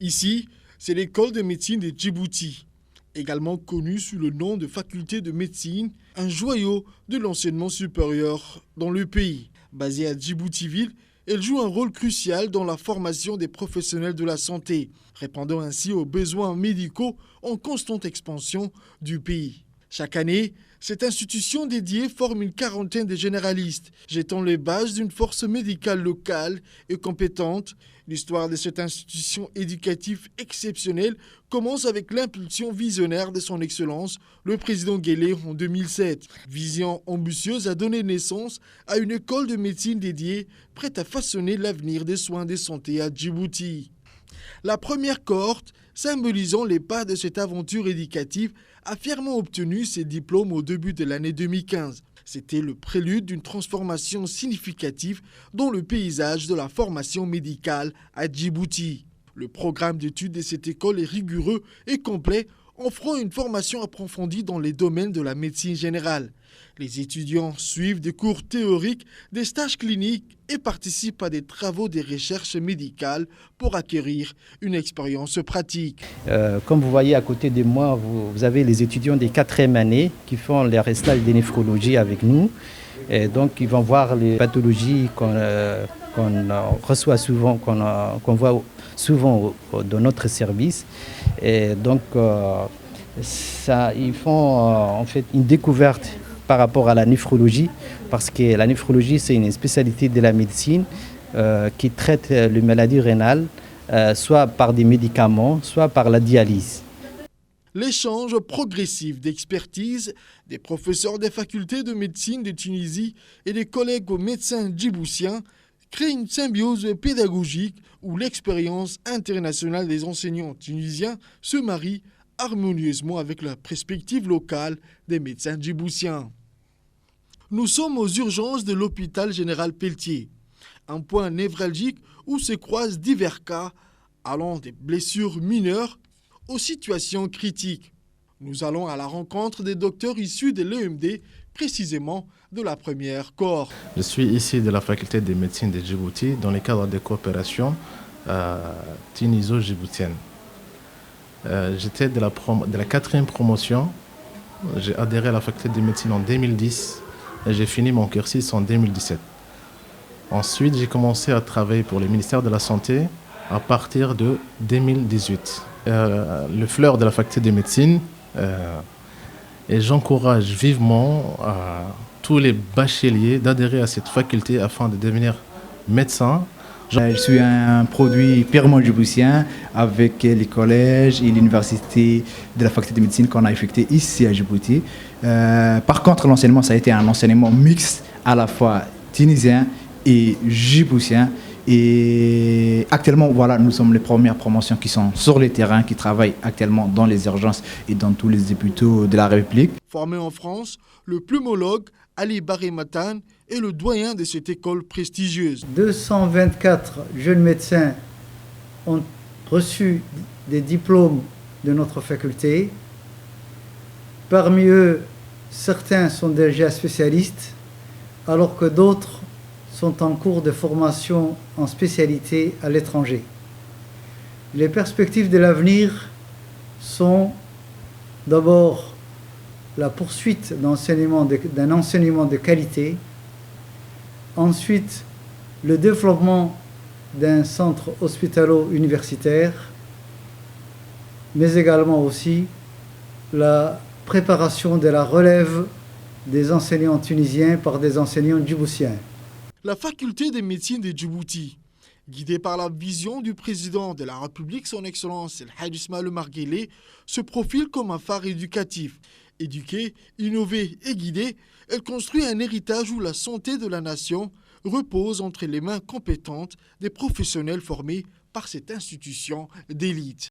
Ici, c'est l'école de médecine de Djibouti, également connue sous le nom de faculté de médecine, un joyau de l'enseignement supérieur dans le pays. Basée à Djibouti-Ville, elle joue un rôle crucial dans la formation des professionnels de la santé, répondant ainsi aux besoins médicaux en constante expansion du pays. Chaque année, cette institution dédiée forme une quarantaine de généralistes, jetant les bases d'une force médicale locale et compétente. L'histoire de cette institution éducative exceptionnelle commence avec l'impulsion visionnaire de son Excellence, le président Guelleh, en 2007. Vision ambitieuse a donné naissance à une école de médecine dédiée, prête à façonner l'avenir des soins de santé à Djibouti. La première cohorte, symbolisant les pas de cette aventure éducative, a fièrement obtenu ses diplômes au début de l'année 2015. C'était le prélude d'une transformation significative dans le paysage de la formation médicale à Djibouti. Le programme d'études de cette école est rigoureux et complet, offrant une formation approfondie dans les domaines de la médecine générale. Les étudiants suivent des cours théoriques, des stages cliniques et participent à des travaux de recherche médicale pour acquérir une expérience pratique. Comme vous voyez à côté de moi, vous avez les étudiants des 4e années qui font leur stage de néphrologie avec nous. Et donc ils vont voir les pathologies qu'on reçoit souvent, qu'on voit souvent dans notre service. Et donc ils font en fait une découverte par rapport à la néphrologie, parce que la néphrologie, c'est une spécialité de la médecine qui traite les maladies rénales, soit par des médicaments, soit par la dialyse. L'échange progressif d'expertise des professeurs des facultés de médecine de Tunisie et des collègues médecins djiboutiens crée une symbiose pédagogique où l'expérience internationale des enseignants tunisiens se marie harmonieusement avec la perspective locale des médecins djiboutiens. Nous sommes aux urgences de l'hôpital général Pelletier, un point névralgique où se croisent divers cas allant des blessures mineures aux situations critiques. Nous allons à la rencontre des docteurs issus de l'EMD, précisément de la première cohorte. Je suis ici de la faculté de médecine de Djibouti dans le cadre de coopération tuniso-djiboutienne. J'étais de la 4e promotion. J'ai adhéré à la faculté de médecine en 2010 et j'ai fini mon cursus en 2017. Ensuite, j'ai commencé à travailler pour le ministère de la Santé à partir de 2018. Le fleur de la faculté de médecine, et j'encourage vivement tous les bacheliers d'adhérer à cette faculté afin de devenir médecin. Je suis un produit purement djiboutien avec les collèges et l'université de la faculté de médecine qu'on a effectué ici à Djibouti. Par contre, l'enseignement, ça a été un enseignement mixte, à la fois tunisien et djiboutien. Et actuellement, voilà, nous sommes les premières promotions qui sont sur le terrain, qui travaillent actuellement dans les urgences et dans tous les hôpitaux de la République. Formé en France, le pneumologue Ali Baré-Matane est le doyen de cette école prestigieuse. 224 jeunes médecins ont reçu des diplômes de notre faculté. Parmi eux, certains sont déjà spécialistes, alors que d'autres sont en cours de formation en spécialité à l'étranger. Les perspectives de l'avenir sont d'abord la poursuite d'un enseignement de qualité, ensuite le développement d'un centre hospitalo-universitaire, mais également aussi la préparation de la relève des enseignants tunisiens par des enseignants djiboutiens. La faculté de médecine de Djibouti, guidée par la vision du président de la République, son Excellence El Hadj Ismaël Omar Guelleh, se profile comme un phare éducatif. Éduquée, innovée et guidée, elle construit un héritage où la santé de la nation repose entre les mains compétentes des professionnels formés par cette institution d'élite.